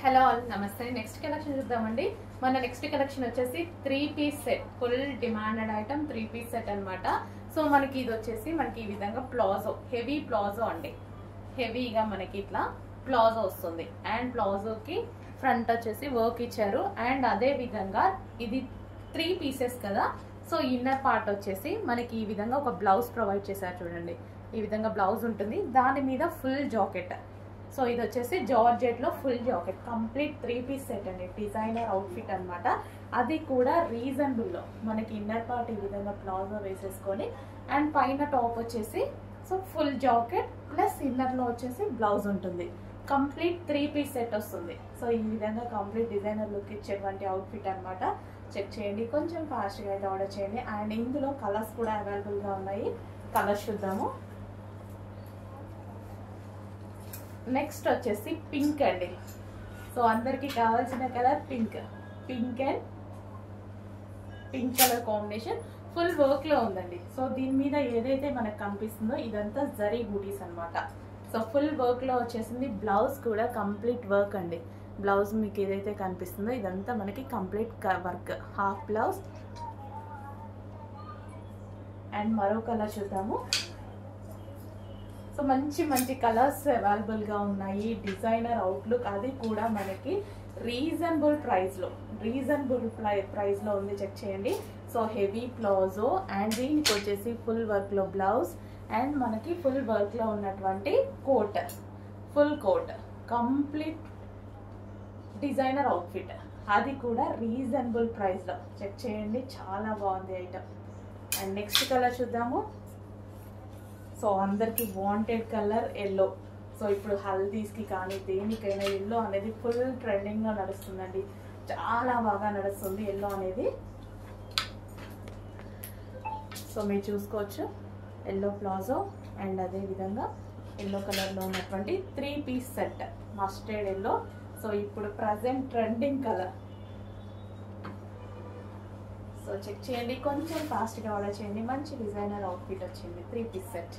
Hello all నమస్తే. Next collection చూద్దామండి. మన నెక్స్ట్ కలెక్షన్ వచ్చేసి 3-piece set, full demanded item 3-piece set అనమాట. సో మనకి ఇది వచ్చేసి మనకి ఈ విధంగా ప్లాజో, హెవీ ప్లాజో అండి. హెవీగా మనకి ఇట్లా ప్లాజో వస్తుంది అండ్ ప్లాజోకి ఫ్రంట్ వచ్చేసి వర్క్ ఇచ్చారు. అండ్ అదే విధంగా ఇది 3 pieces కదా. సో ఇన్నర్ పార్ట్ వచ్చేసి మనకి ఈ విధంగా ఒక బ్లౌజ్ ప్రొవైడ్ చేశారు. చూడండి, ఈ విధంగా బ్లౌజ్ ఉంటుంది, దాని మీద ఫుల్ జాకెట్. సో ఇది వచ్చేసి జార్జెట్ లో full jacket, complete 3-piece set అండి. డిజైనర్ అవుట్ఫిట్ అనమాట. అది కూడా రీజనబుల్ లో మనకి ఇన్నర్ పార్ట్ ఈ విధంగా ప్లాజో వేసేసుకొని అండ్ పైన టాప్ వచ్చేసి so full jacket plus inner లో వచ్చేసి బ్లౌజ్ ఉంటుంది. కంప్లీట్ 3-piece సెట్ వస్తుంది. సో ఈ విధంగా కంప్లీట్ డిజైనర్ లుక్ ఇచ్చేటువంటి అవుట్ఫిట్ అనమాట. చెక్ చేయండి, కొంచెం ఫాస్ట్గా అయితే ఆర్డర్ చేయండి. అండ్ ఇందులో కలర్స్ కూడా అవైలబుల్గా ఉన్నాయి. కలర్స్ చూద్దాము. నెక్స్ట్ వచ్చేసి పింక్ అండి. సో అందరికి కావాల్సిన colour pink. Pink and pink colour combination full work లో ఉందండి. సో దీని మీద ఏదైతే మనకు కనిపిస్తుందో ఇదంతా జరీ బూటీస్ అనమాట. సో ఫుల్ వర్క్ లో వచ్చేసింది. బ్లౌజ్ కూడా కంప్లీట్ వర్క్ అండి. బ్లౌజ్ మీకు ఏదైతే కనిపిస్తుందో ఇదంతా మనకి complete work. Half blouse and మరో కలర్ చూద్దాము. సో మంచి మంచి కలర్స్ అవైలబుల్గా ఉన్నాయి. డిజైనర్ అవుట్లుక్, అది కూడా మనకి రీజనబుల్ ప్రైస్లో ఉంది. చెక్ చేయండి. సో హెవీ ప్లాజో అండ్ దీనికి వచ్చేసి ఫుల్ వర్క్లో బ్లౌజ్ అండ్ మనకి ఫుల్ వర్క్లో ఉన్నటువంటి coat, full coat, complete designer outfit, అది కూడా రీజనబుల్ ప్రైస్లో. చెక్ చేయండి, చాలా బాగుంది ఐటమ్. అండ్ నెక్స్ట్ కలర్ చూద్దాము. సో అందరికి వాంటెడ్ కలర్ ఎల్లో. సో ఇప్పుడు హల్దీస్కి కానీ దేనికైనా ఎల్లో అనేది ఫుల్ ట్రెండింగ్గా నడుస్తుందండి. చాలా బాగా నడుస్తుంది ఎల్లో అనేది. సో మీరు చూసుకోవచ్చు, ఎల్లో ప్లాజో అండ్ అదే విధంగా ఎల్లో కలర్లో ఉన్నటువంటి 3-piece set, mustard yellow. So ఇప్పుడు ప్రజెంట్ ట్రెండింగ్ కలర్. సో చెక్ చేయండి, కొంచెం ఫాస్ట్గా ఆర్డర్ చేయండి. మంచి డిజైనర్ అవుట్ఫిట్ వచ్చింది 3-piece సెట్.